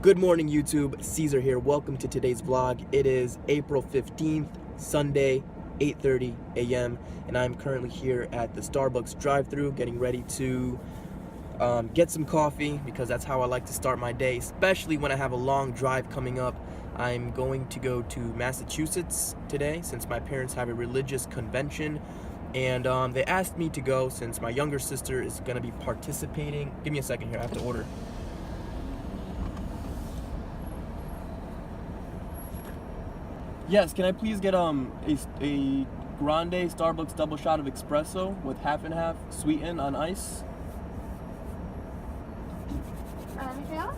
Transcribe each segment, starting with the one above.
Good morning, YouTube. Caesar here. Welcome to today's vlog. It is April 15th, Sunday, 8:30 a.m. and I'm currently here at the Starbucks drive-thru getting ready to get some coffee because that's how I like to start my day, especially when I have a long drive coming up. I'm going to go to Massachusetts today since my parents have a religious convention, and they asked me to go since my younger sister is going to be participating. Give me a second here. I have to order. Yes, can I please get a grande Starbucks double shot of espresso with half and half sweetened on ice? Anything else?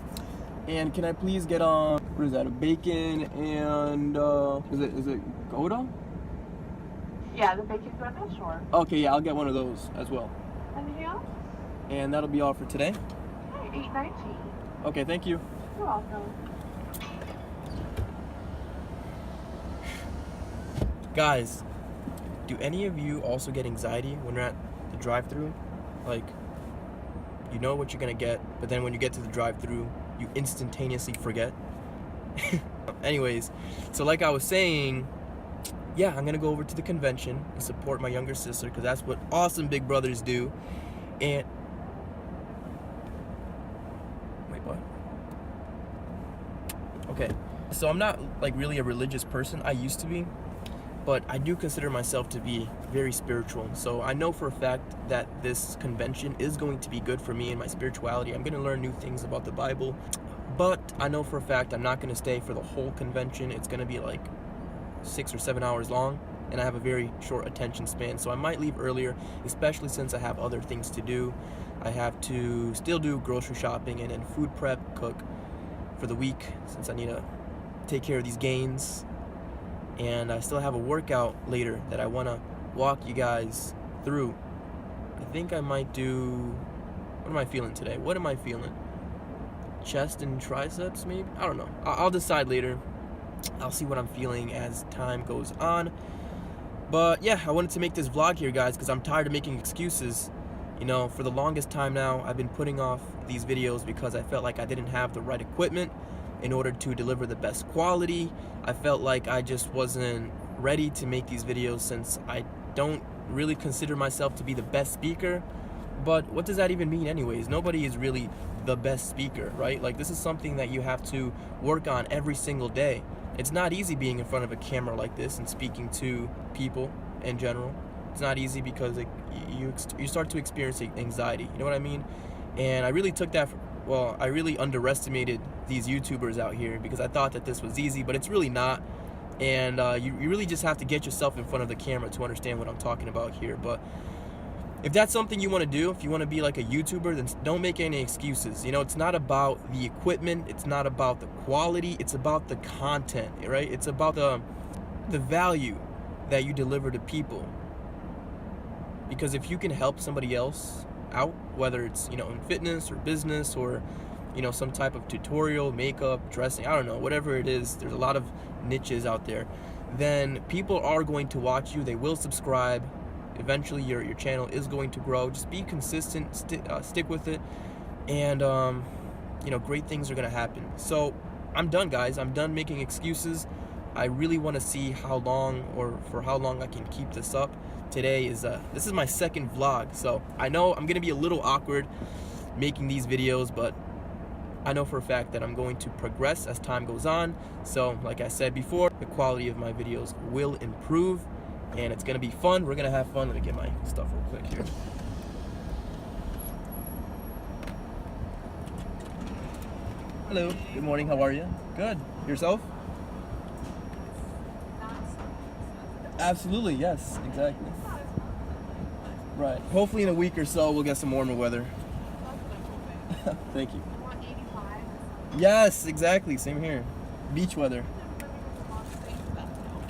And can I please get what is that? A bacon and is it Gouda? Yeah, the bacon Gouda, sure. Okay, yeah, I'll get one of those as well. Anything else? And that'll be all for today. Okay, $8.19. Okay, thank you. You're welcome. Guys, do any of you also get anxiety when you're at the drive-thru? Like, you know what you're gonna get, but then when you get to the drive-thru, you instantaneously forget. Anyways, so like I was saying, yeah, I'm gonna go over to the convention and support my younger sister because that's what awesome big brothers do. And wait, what? Okay, so I'm not like really a religious person. I used to be, but I do consider myself to be very spiritual. So I know for a fact that this convention is going to be good for me and my spirituality. I'm going to learn new things about the Bible, but I know for a fact I'm not going to stay for the whole convention. It's going to be like 6 or 7 hours long, and I have a very short attention span. So I might leave earlier, especially since I have other things to do. I have to still do grocery shopping and then food prep, cook for the week since I need to take care of these gains. And I still have a workout later that I want to walk you guys through. I think I might do, what am I feeling today? What am I feeling? Chest and triceps maybe? I don't know. I'll decide later. I'll see what I'm feeling as time goes on. But yeah, I wanted to make this vlog here, guys, because I'm tired of making excuses. You know, for the longest time now, I've been putting off these videos because I felt like I didn't have the right equipment in order to deliver the best quality. I felt like I just wasn't ready to make these videos since I don't really consider myself to be the best speaker. But what does that even mean anyways? Nobody is really the best speaker, right? Like, this is something that you have to work on every single day. It's not easy being in front of a camera like this and speaking to people in general. It's not easy because you start to experience anxiety, you know what I mean? And I really took that well, I really underestimated these YouTubers out here because I thought that this was easy, but it's really not. And you really just have to get yourself in front of the camera to understand what I'm talking about here. But if that's something you want to do, if you want to be like a YouTuber, then don't make any excuses. You know, it's not about the equipment, it's not about the quality, it's about the content, right? It's about the value that you deliver to people. Because if you can help somebody else out, whether it's, you know, in fitness or business or, you know, some type of tutorial, makeup, dressing, I don't know, whatever it is, there's a lot of niches out there, then people are going to watch you, they will subscribe. Eventually your channel is going to grow. Just be consistent, stick with it, and you know, great things are gonna happen. So I'm done, guys. I'm done making excuses. I really want to see how long or for how long I can keep this up. Today is this is my second vlog, so I know I'm gonna be a little awkward making these videos, but I know for a fact that I'm going to progress as time goes on. So like I said before, the quality of my videos will improve and it's gonna be fun. We're gonna have fun. Let me get my stuff real quick here. Hello, good morning, how are you? Good, yourself? Absolutely, yes, exactly. Right. Hopefully in a week or so we'll get some warmer weather. Thank you. Yes, exactly. Same here. Beach weather.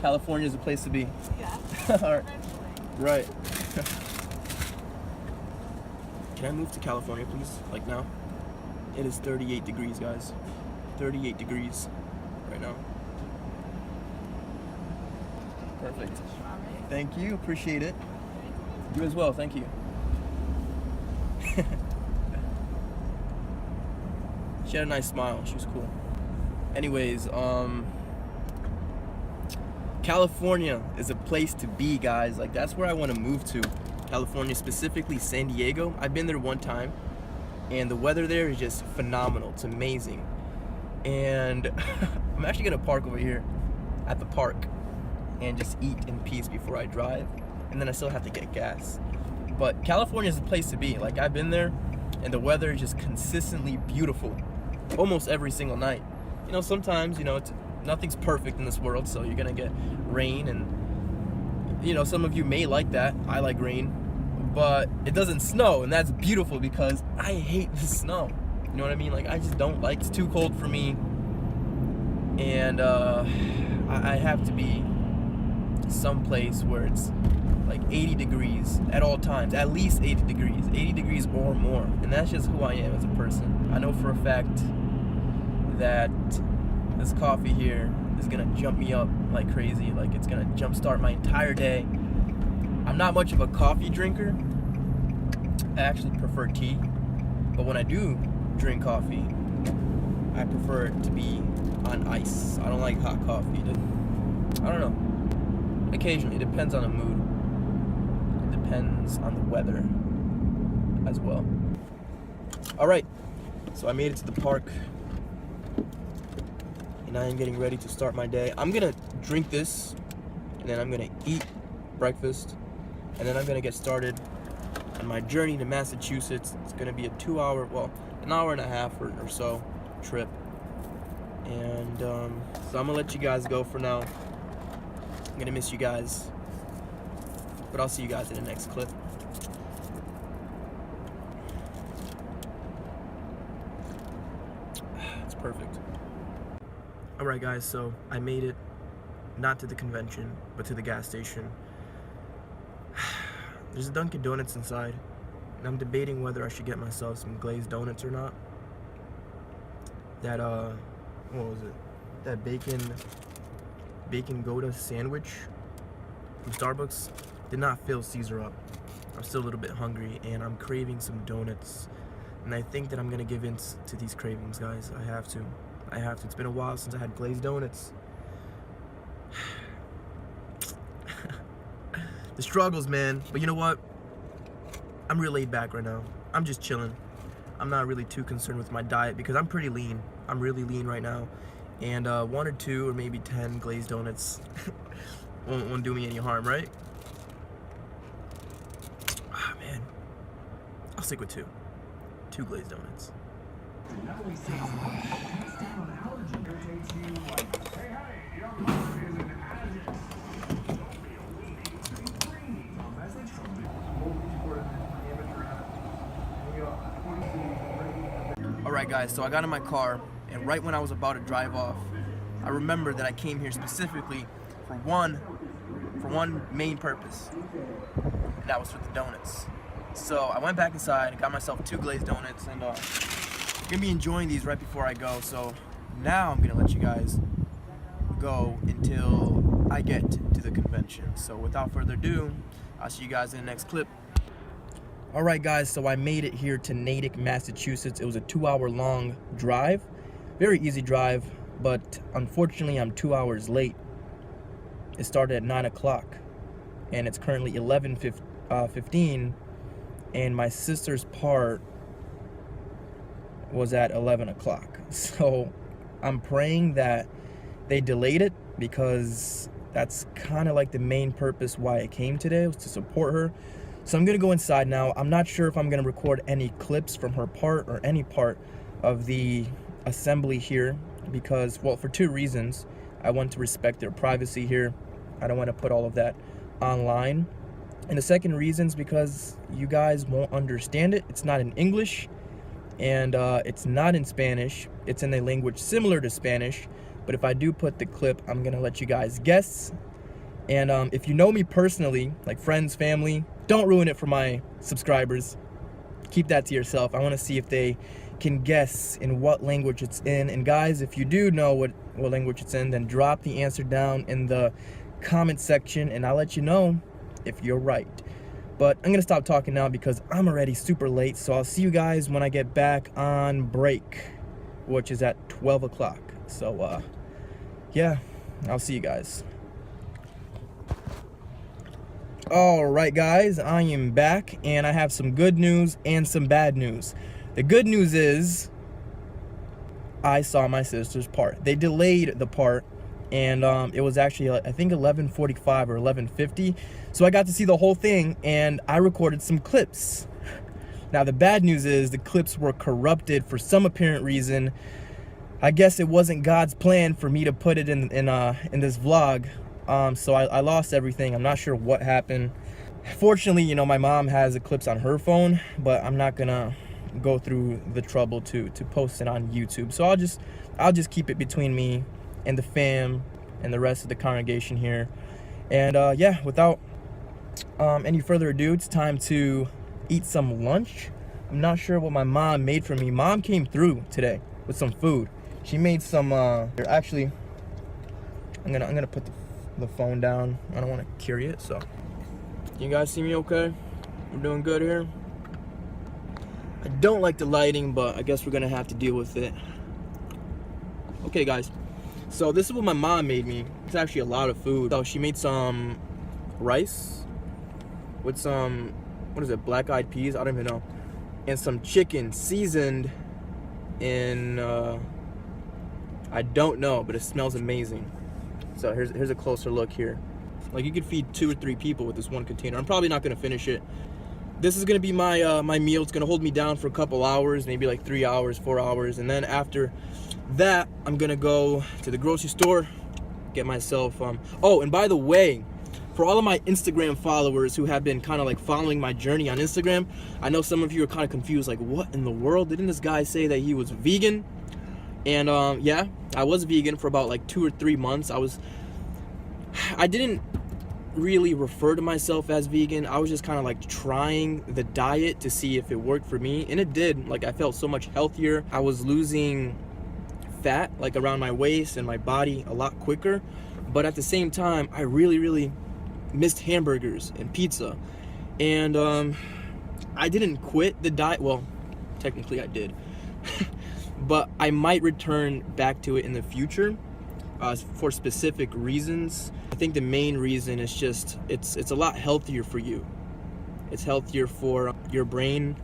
California is a place to be. Yeah. All right. Right. Can I move to California, please? Like now? It is 38 degrees, guys. 38 degrees right now. Perfect. Thank you. Appreciate it. You as well. Thank you. She had a nice smile. She was cool. Anyways, California is a place to be, guys. Like, that's where I want to move to. California, specifically San Diego. I've been there one time, and the weather there is just phenomenal. It's amazing. And I'm actually gonna park over here at the park and just eat in peace before I drive, and then I still have to get gas. But California is a place to be. Like, I've been there, and the weather is just consistently beautiful almost every single night. You know, sometimes, you know, nothing's perfect in this world, so you're gonna get rain, and you know, some of you may like that. I like rain, but it doesn't snow, and that's beautiful because I hate the snow. You know what I mean? Like, I just don't like, it's too cold for me, and I have to be someplace where it's like 80 degrees at all times, at least 80 degrees or more. And that's just who I am as a person. I know for a fact that this coffee here is gonna jump me up like crazy. Like, it's gonna jumpstart my entire day. I'm not much of a coffee drinker. I actually prefer tea, but when I do drink coffee, I prefer it to be on ice. I don't like hot coffee. I don't know. Occasionally, it depends on the mood. It depends on the weather as well. All right, so I made it to the park, and I am getting ready to start my day. I'm gonna drink this, and then I'm gonna eat breakfast, and then I'm gonna get started on my journey to Massachusetts. It's gonna be a 2 hour, well, an hour and a half or so trip. And so I'm gonna let you guys go for now. I'm gonna miss you guys, but I'll see you guys in the next clip. It's perfect. All right, guys, so I made it, not to the convention, but to the gas station. There's a Dunkin' Donuts inside, and I'm debating whether I should get myself some glazed donuts or not. That, what was it? That bacon Gouda sandwich from Starbucks did not fill Caesar up. I'm still a little bit hungry, and I'm craving some donuts. And I think that I'm gonna give in to these cravings, guys. I have to. It's been a while since I had glazed donuts. The struggles, man. But you know what? I'm real laid back right now. I'm just chilling. I'm not really too concerned with my diet because I'm pretty lean. I'm really lean right now. And 1 or 2 or maybe 10 glazed donuts won't do me any harm, right? Ah, man. I'll stick with 2. 2 glazed donuts. Alright, guys, so I got in my car, and right when I was about to drive off, I remembered that I came here specifically for one main purpose, and that was for the donuts. So I went back inside and got myself 2 glazed donuts, and I'm gonna be enjoying these right before I go. So now I'm gonna let you guys go until I get to the convention. So without further ado, I'll see you guys in the next clip. All right, guys, so I made it here to Natick, Massachusetts. It was a 2-hour long drive, very easy drive, but unfortunately I'm 2 hours late. It started at 9 o'clock, and it's currently 11:15, and my sister's part was at 11 o'clock. So I'm praying that they delayed it, because that's kind of like the main purpose why I came today, was to support her. So I'm gonna go inside now. I'm not sure if I'm gonna record any clips from her part or any part of the assembly here, because, well, for 2 reasons. I want to respect their privacy here. I don't want to put all of that online. And the second reason is because you guys won't understand it. It's not in English, and it's not in Spanish. It's in a language similar to Spanish. But if I do put the clip, I'm gonna let you guys guess. And if you know me personally, like friends, family, don't ruin it for my subscribers. Keep that to yourself. I want to see if they can guess in what language it's in. And guys, if you do know what language it's in, then drop the answer down in the comment section, and I'll let you know if you're right. But I'm gonna stop talking now because I'm already super late. So I'll see you guys when I get back on break. which is at 12 o'clock. So, yeah, I'll see you guys. All right, guys, I am back, and I have some good news and some bad news. The good news is I saw my sister's part. They delayed the part, and it was actually, I think, 11:45 or 11:50. So I got to see the whole thing, and I recorded some clips. Now, the bad news is the clips were corrupted for some apparent reason. I guess it wasn't God's plan for me to put it in this vlog. So I lost everything. I'm not sure what happened. Fortunately, you know, my mom has the clips on her phone, but I'm not gonna go through the trouble to post it on YouTube. So I'll just keep it between me and the fam and the rest of the congregation here. And yeah, without any further ado, it's time to eat some lunch. I'm not sure what my mom made for me. Mom came through today with some food. She made some actually, I'm gonna put the phone down. I don't want to carry it. So you guys see me okay? We're doing good here. I don't like the lighting, but I guess we're gonna have to deal with it. Okay, guys, so this is what my mom made me. It's actually a lot of food. So she made some rice with some, what is it, black-eyed peas? I don't even know. And some chicken seasoned in, I don't know, but it smells amazing. So here's a closer look here. Like, you could feed 2 or 3 people with this one container. I'm probably not gonna finish it. This is gonna be my my meal. It's gonna hold me down for a couple hours, maybe like 3 hours, 4 hours, and then after that, I'm gonna go to the grocery store, get myself. Oh, and by the way, for all of my Instagram followers who have been kind of like following my journey on Instagram, I know some of you are kind of confused, like, what in the world? Didn't this guy say that he was vegan? And yeah, I was vegan for about like 2 or 3 months. I didn't really refer to myself as vegan. I was just kind of like trying the diet to see if it worked for me, and it did. Like, I felt so much healthier. I was losing fat like around my waist and my body a lot quicker, but at the same time I really missed hamburgers and pizza. And I didn't quit the diet. Well, technically I did. But I might return back to it in the future for specific reasons. I think the main reason is just it's a lot healthier for you. It's healthier for your brain,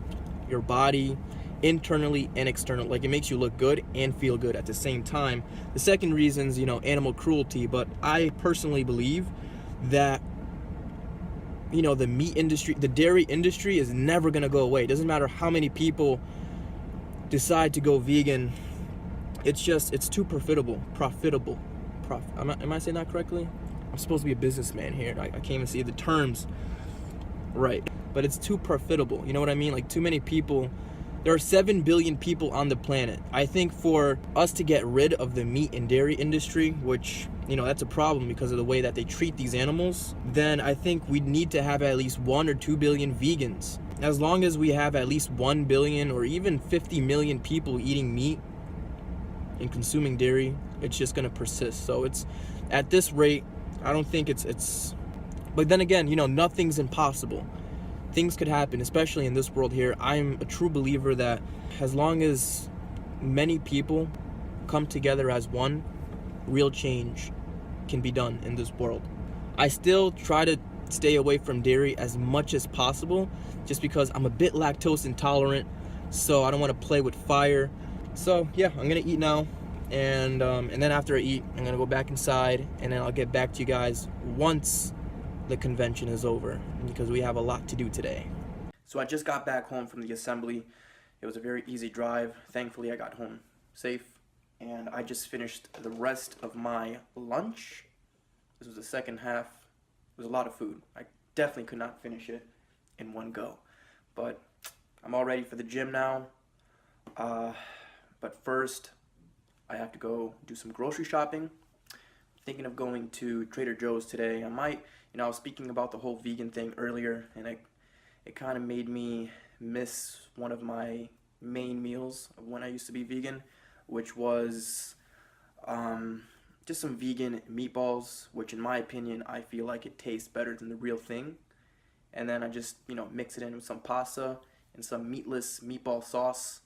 your body, internally and externally. Like, it makes you look good and feel good at the same time. The second reason is, you know, animal cruelty. But I personally believe that, you know, the meat industry, the dairy industry is never gonna go away. It doesn't matter how many people decide to go vegan. It's too profitable. Am I saying that correctly? I'm supposed to be a businessman here. I can't even see the terms right. But it's too profitable. You know what I mean? Like, too many people. There are 7 billion people on the planet. I think for us to get rid of the meat and dairy industry, which, you know, that's a problem because of the way that they treat these animals, then I think we need to have at least 1 or 2 billion vegans. As long as we have at least 1 billion or even 50 million people eating meat and consuming dairy, it's just gonna persist. So it's, at this rate, I don't think it's but then again, you know, nothing's impossible. Things could happen, especially in this world here. I'm a true believer that as long as many people come together as one, real change can be done in this world. I still try to stay away from dairy as much as possible, just because I'm a bit lactose intolerant, so I don't want to play with fire. So yeah, I'm gonna eat now, and then after I eat, I'm gonna go back inside, and then I'll get back to you guys once the convention is over, because we have a lot to do today. So I just got back home from the assembly. It was a very easy drive. Thankfully, I got home safe, and I just finished the rest of my lunch. This was the second half. It was a lot of food. I definitely could not finish it in one go, but I'm all ready for the gym now. But first, I have to go do some grocery shopping. Thinking of going to Trader Joe's today. I might, you know, I was speaking about the whole vegan thing earlier, and it kind of made me miss one of my main meals of when I used to be vegan, which was just some vegan meatballs, which in my opinion, I feel like it tastes better than the real thing. And then I just, you know, mix it in with some pasta and some meatless meatball sauce,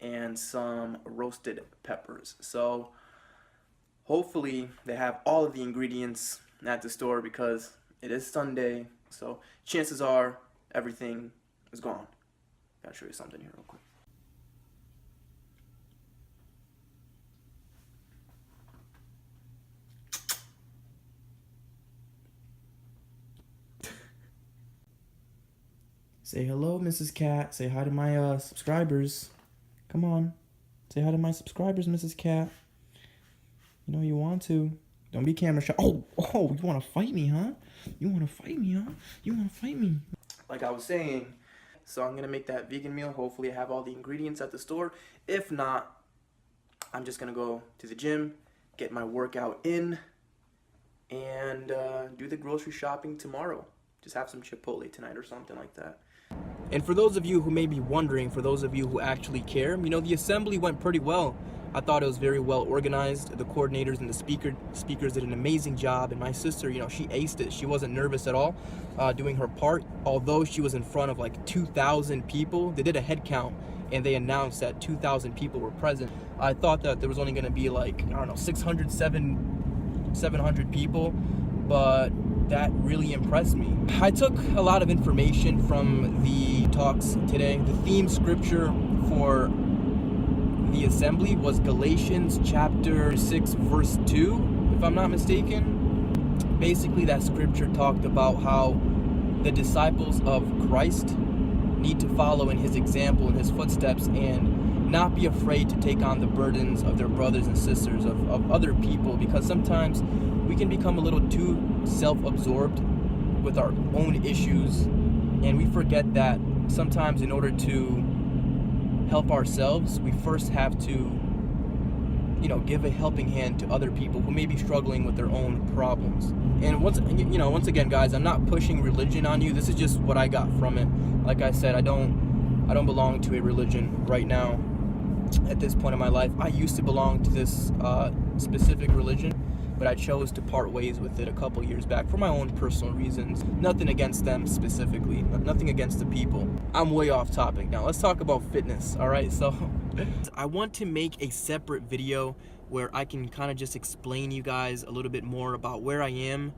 and some roasted peppers. So hopefully they have all of the ingredients at the store because it is Sunday. So chances are everything is gone. Gotta show you something here real quick. Say hello, Mrs. Cat. Say hi to my subscribers. Come on. Say hi to my subscribers, Mrs. Cat. You know you want to. Don't be camera shy. Oh, you want to fight me, huh? You want to fight me, huh? You want to fight me. Like I was saying, so I'm going to make that vegan meal. Hopefully I have all the ingredients at the store. If not, I'm just going to go to the gym, get my workout in, and do the grocery shopping tomorrow. Just have some Chipotle tonight or something like that. And for those of you who may be wondering, for those of you who actually care, you know, the assembly went pretty well. I thought it was very well organized. The coordinators and the speakers did an amazing job. And my sister, you know, she aced it. She wasn't nervous at all doing her part. Although she was in front of like 2,000 people, they did a head count and they announced that 2,000 people were present. I thought that there was only going to be like, I don't know, 700 people, but that really impressed me. I took a lot of information from the talks today. The theme scripture for the assembly was Galatians chapter 6 verse 2, if I'm not mistaken. Basically that scripture talked about how the disciples of Christ need to follow in his example, in his footsteps, and not be afraid to take on the burdens of their brothers and sisters, of other people, because sometimes we can become a little too self-absorbed with our own issues, and we forget that sometimes in order to help ourselves, we first have to, you know, give a helping hand to other people who may be struggling with their own problems. And once again, guys, I'm not pushing religion on you. This is just what I got from it. Like I said, I don't belong to a religion right now at this point in my life. I used to belong to this specific religion, but I chose to part ways with it a couple years back for my own personal reasons. Nothing against them specifically, nothing against the people. I'm way off topic now. Let's talk about fitness, all right? So I want to make a separate video where I can kind of just explain you guys a little bit more about where I am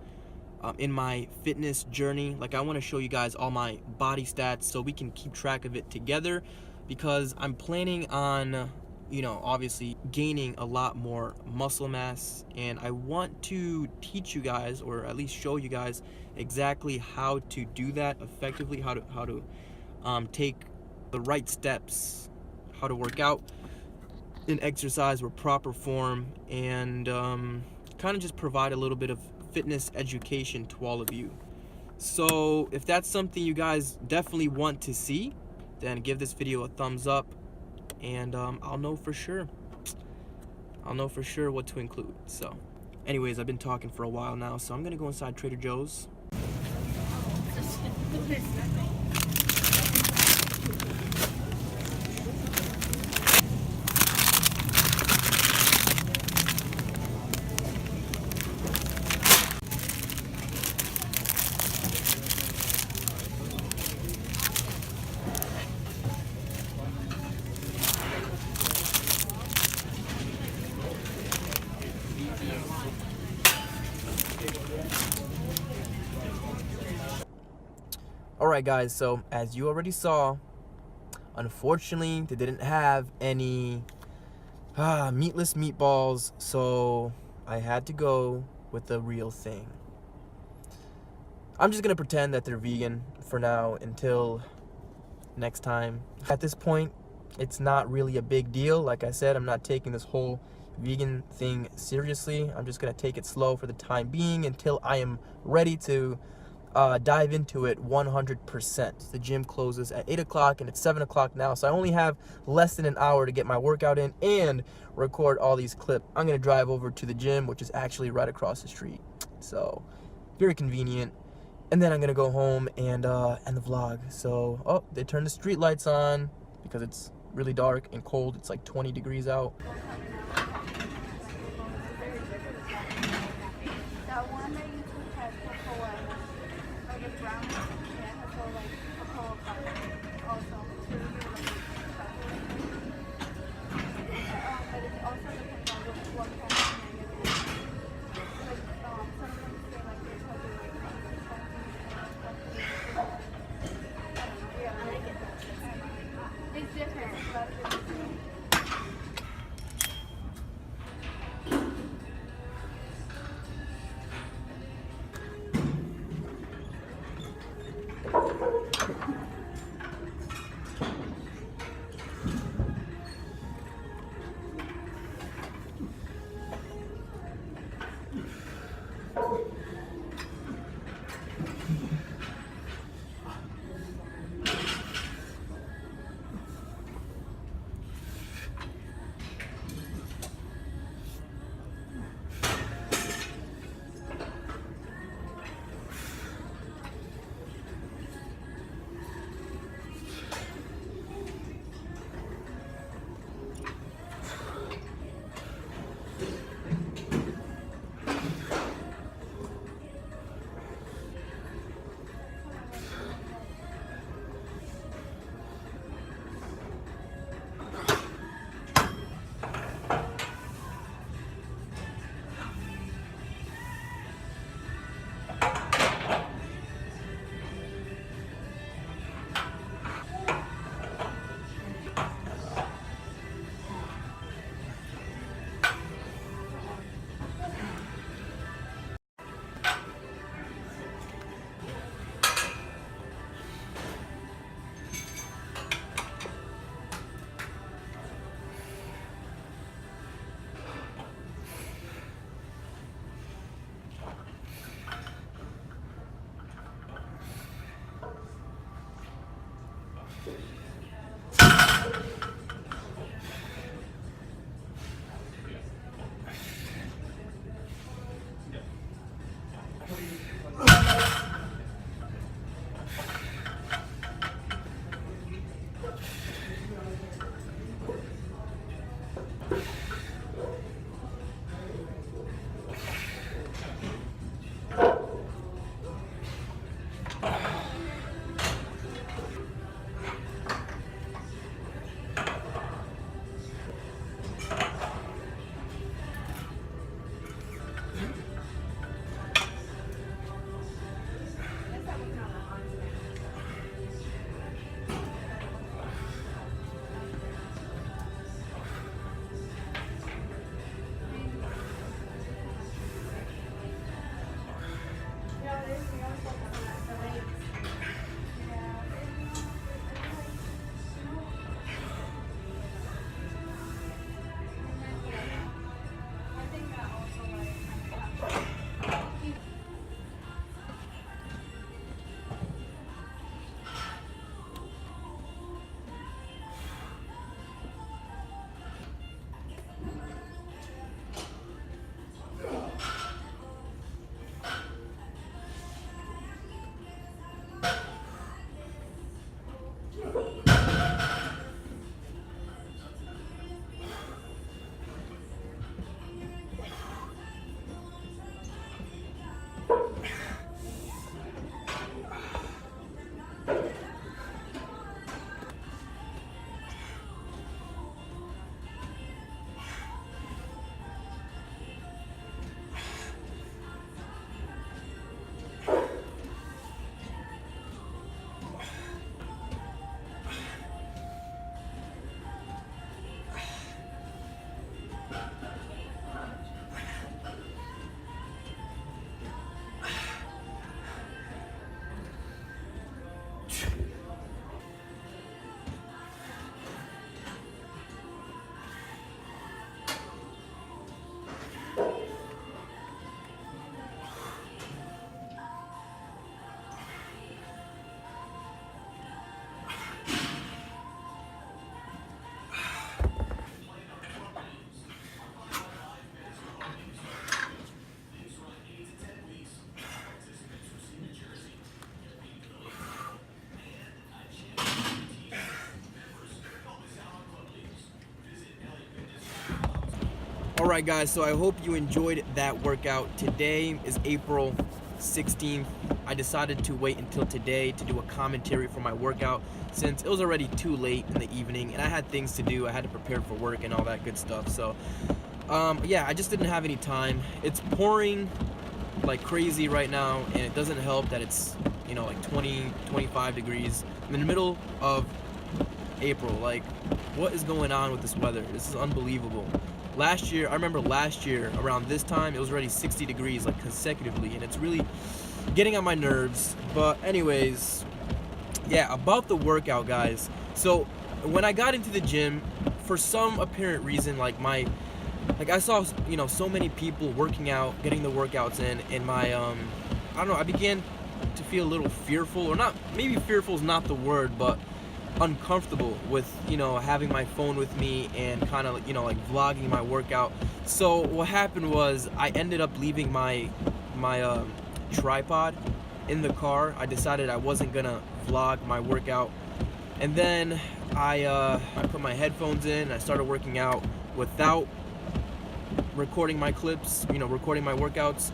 in my fitness journey. Like, I want to show you guys all my body stats so we can keep track of it together, because I'm planning on, you know, obviously gaining a lot more muscle mass, and I want to teach you guys, or at least show you guys exactly how to do that effectively, how to take the right steps, how to work out and exercise with proper form, and kind of just provide a little bit of fitness education to all of you. So if that's something you guys definitely want to see, then give this video a thumbs up, and I'll know for sure what to include. So anyways, I've been talking for a while now, so I'm gonna go inside Trader Joe's. Alright guys, so as you already saw, unfortunately they didn't have any meatless meatballs, so I had to go with the real thing. I'm just gonna pretend that they're vegan for now until next time. At this point, it's not really a big deal. Like I said, I'm not taking this whole vegan thing seriously. I'm just gonna take it slow for the time being until I am ready to dive into it 100%. The gym closes at 8 o'clock and it's 7 o'clock now, so I only have less than an hour to get my workout in and record all these clips. I'm gonna drive over to the gym, which is actually right across the street, so very convenient. And then I'm gonna go home and end the vlog. So, oh, they turned the street lights on because it's really dark and cold. It's like 20 degrees out. Alright guys, so I hope you enjoyed that workout. Today is April 16th. I decided to wait until today to do a commentary for my workout since it was already too late in the evening and I had things to do. I had to prepare for work and all that good stuff. So yeah, I just didn't have any time. It's pouring like crazy right now, and it doesn't help that it's, you know, like 25 degrees in the middle of April. Like, what is going on with this weather? This is unbelievable. Last year, I remember last year around this time, it was already 60 degrees like consecutively, and it's really getting on my nerves. But anyways, yeah, about the workout, guys. So when I got into the gym, for some apparent reason, like I saw, you know, so many people working out, getting the workouts in, and my I don't know, I began to feel a little fearful, or not, maybe fearful is not the word, but uncomfortable with, you know, having my phone with me and kind of, you know, like vlogging my workout. So what happened was I ended up leaving my tripod in the car. I decided I wasn't gonna vlog my workout, and then I put my headphones in and I started working out without recording my clips, you know, recording my workouts.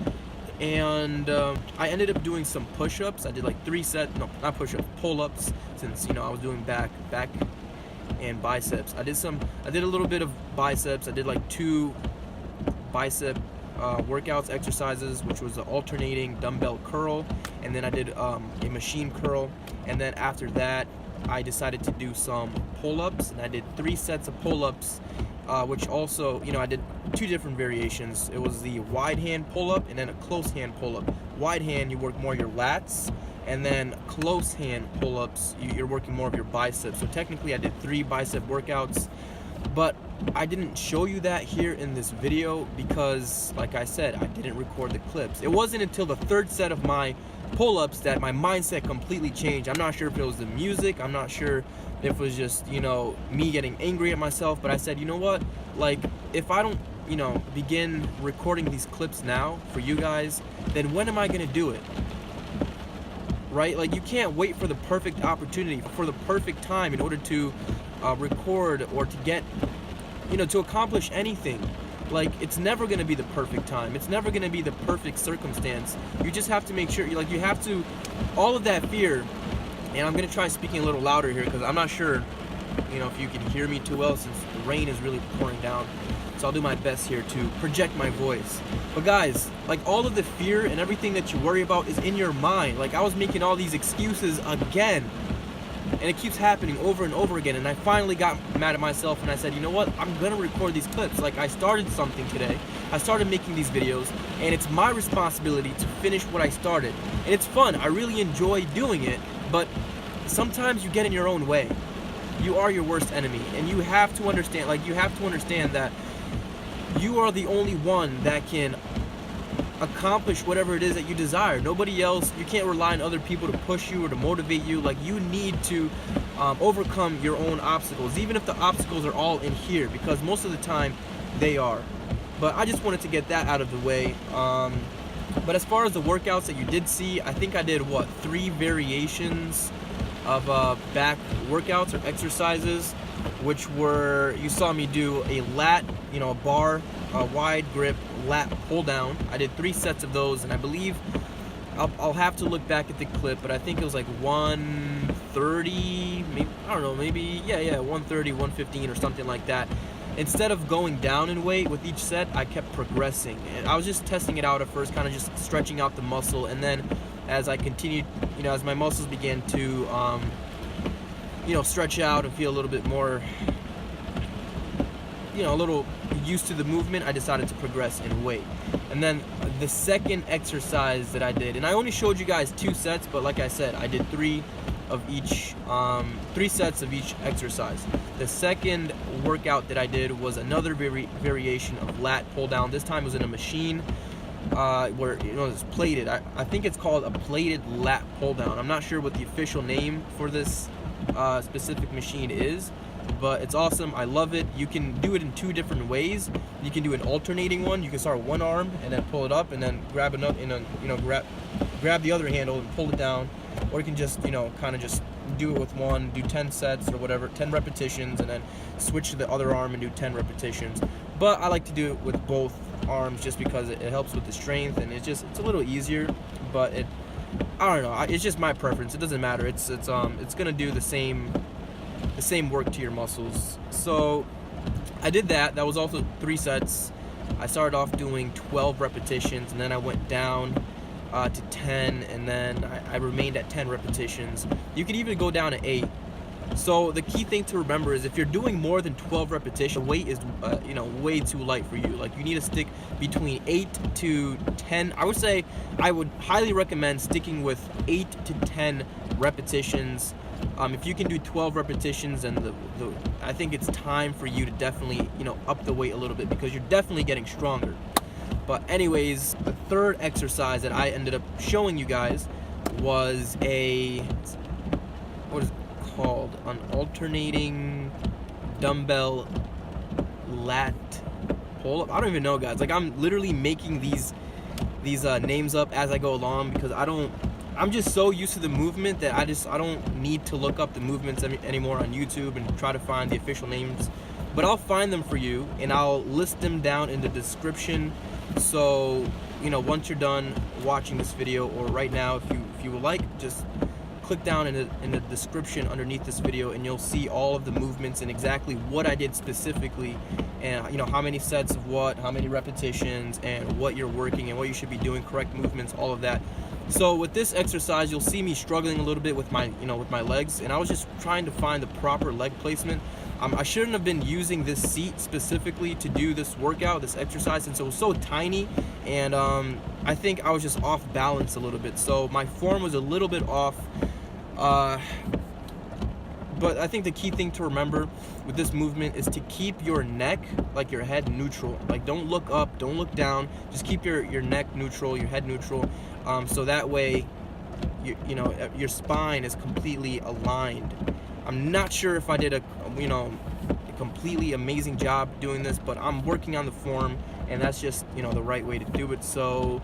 And I ended up doing some push-ups. I did like 3 sets, no, not push-ups, pull-ups, since, you know, I was doing back and biceps. I did a little bit of biceps. I did like 2 bicep workouts, exercises, which was an alternating dumbbell curl, and then I did a machine curl. And then after that, I decided to do some pull-ups, and I did 3 sets of pull-ups, which also, you know, I did 2 different variations. It was the wide hand pull-up and then a close hand pull-up. Wide hand, you work more your lats, and then close hand pull-ups, you're working more of your biceps. So technically I did 3 bicep workouts, but I didn't show you that here in this video because, like I said, I didn't record the clips. It wasn't until the 3rd set of my pull-ups that my mindset completely changed. I'm not sure if it was the music, I'm not sure if it was just, you know, me getting angry at myself, but I said, you know what, like, if I don't, you know, begin recording these clips now for you guys, then when am I gonna do it? Right? Like, you can't wait for the perfect opportunity, for the perfect time in order to record or to get, you know, to accomplish anything. Like, it's never gonna be the perfect time. It's never gonna be the perfect circumstance. You just have to make sure, like, you have to, all of that fear, and I'm gonna try speaking a little louder here because I'm not sure, you know, if you can hear me too well since the rain is really pouring down. So I'll do my best here to project my voice. But guys, like, all of the fear and everything that you worry about is in your mind. Like, I was making all these excuses again, and it keeps happening over and over again. And I finally got mad at myself and I said, you know what, I'm gonna record these clips. Like, I started something today. I started making these videos, and it's my responsibility to finish what I started. And it's fun, I really enjoy doing it, but sometimes you get in your own way. You are your worst enemy, and you have to understand, like, you have to understand that you are the only one that can accomplish whatever it is that you desire. Nobody else. You can't rely on other people to push you or to motivate you. Like, you need to overcome your own obstacles, even if the obstacles are all in here, because most of the time they are. But I just wanted to get that out of the way. But as far as the workouts that you did see, I think I did, what, 3 variations of back workouts or exercises, which were, you saw me do a lat, you know, a bar, a wide grip lat pull down. I did 3 sets of those, and I believe I'll have to look back at the clip, but I think it was like 130, maybe, I don't know, maybe, yeah, 130, 115 or something like that. Instead of going down in weight with each set, I kept progressing. And I was just testing it out at first, kind of just stretching out the muscle, and then as I continued, you know, as my muscles began to, you know, stretch out and feel a little bit more, you know, a little used to the movement, I decided to progress in weight. And then the second exercise that I did, and I only showed you guys 2 sets, but like I said, I did 3 sets of each exercise. The second workout that I did was another variation of lat pull down. This time it was in a machine where, you know, it's plated. I think it's called a plated lat pull down. I'm not sure what the official name for this specific machine is, but it's awesome. I love it. You can do it in 2 different ways. You can do an alternating one. You can start with one arm and then pull it up, and then grab another, grab the other handle and pull it down. Or you can just, you know, kind of just do it with one, do 10 sets or whatever, 10 repetitions, and then switch to the other arm and do 10 repetitions. but I like to do it with both arms just because it helps with the strength, and it's a little easier. But I don't know, it's just my preference. It doesn't matter. It's gonna do the same work to your muscles. So I did that. That was also 3 sets. I started off doing 12 repetitions, and then I went down to 10, and then I remained at 10 repetitions. You could even go down to 8. So the key thing to remember is if you're doing more than 12 repetitions, the weight is way too light for you. Like, you need to stick between 8 to 10. I would say I would highly recommend sticking with 8 to 10 repetitions. If you can do 12 repetitions, and I think it's time for you to definitely up the weight a little bit, because you're definitely getting stronger. But anyways, the third exercise that I ended up showing you guys was what is it called? An alternating dumbbell lat pull-up. I don't even know, guys. Like, I'm literally making these names up as I go along, because I'm just so used to the movement that I don't need to look up the movements anymore on YouTube and try to find the official names. But I'll find them for you, and I'll list them down in the description. So once you're done watching this video, or right now, if you would like, just click down in the description underneath this video, and you'll see all of the movements and exactly what I did specifically, and how many sets of what, how many repetitions, and what you're working and what you should be doing, correct movements, all of that. So with this exercise, you'll see me struggling a little bit with my legs, and I was just trying to find the proper leg placement. I shouldn't have been using this seat specifically to do this workout, this exercise, since it was so tiny, and I think I was just off balance a little bit. So my form was a little bit off, but I think the key thing to remember with this movement is to keep your neck, like your head, neutral. Like, don't look up, don't look down, just keep your neck neutral, your head neutral, so that way your spine is completely aligned. I'm not sure if I did a completely amazing job doing this, but I'm working on the form, and that's just the right way to do it. So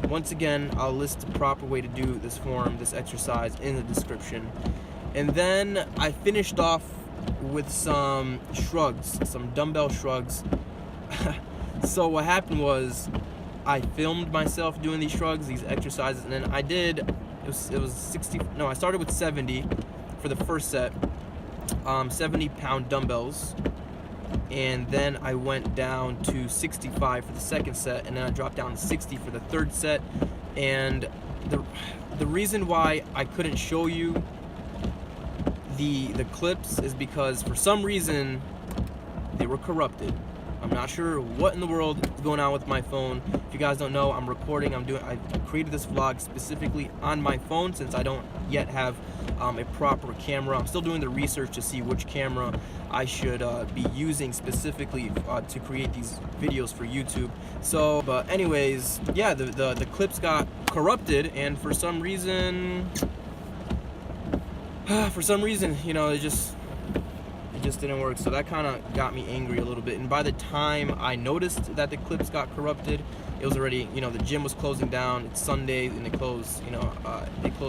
once again, I'll list the proper way to do this form, this exercise, in the description. And then I finished off with some shrugs, some dumbbell shrugs. So what happened was, I filmed myself doing these shrugs, these exercises, and then I started with 70 for the first set, 70-pound dumbbells, and then I went down to 65 for the second set, and then I dropped down to 60 for the third set. And the reason why I couldn't show you the clips is because for some reason they were corrupted. I'm not sure what in the world is going on with my phone. If you guys don't know, I'm recording. I created this vlog specifically on my phone, since I don't yet have a proper camera. I'm still doing the research to see which camera I should be using specifically to create these videos for YouTube. So, but anyways, yeah, the clips got corrupted, and for some reason, it just didn't work. So that kind of got me angry a little bit, and by the time I noticed that the clips got corrupted, it was already, the gym was closing down. It's Sunday, and they close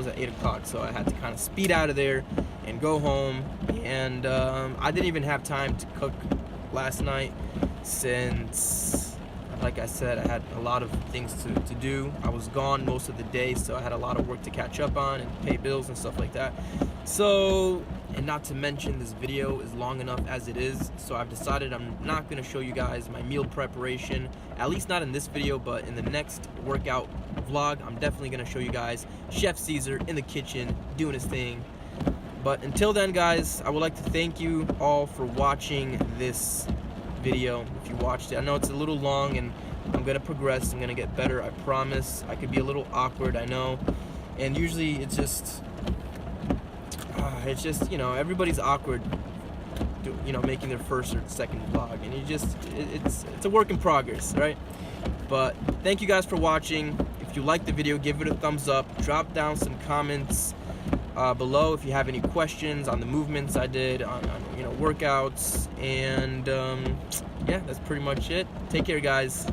at 8 o'clock, so I had to kind of speed out of there and go home. And I didn't even have time to cook last night, since, like I said, I had a lot of things to do. I was gone most of the day, so I had a lot of work to catch up on and pay bills and stuff like that. So, and not to mention, this video is long enough as it is, so I've decided I'm not going to show you guys my meal preparation, at least not in this video, but in the next workout vlog. I'm definitely going to show you guys Chef Caesar in the kitchen doing his thing. But until then, guys, I would like to thank you all for watching this video. If you watched it, I know it's a little long, and I'm going to progress. I'm going to get better, I promise. I could be a little awkward, I know, and usually it's just everybody's awkward, making their first or second vlog, and it's a work in progress, right? But thank you guys for watching. If you liked the video, give it a thumbs up. Drop down some comments below if you have any questions on the movements I did, on workouts, and yeah, that's pretty much it. Take care, guys.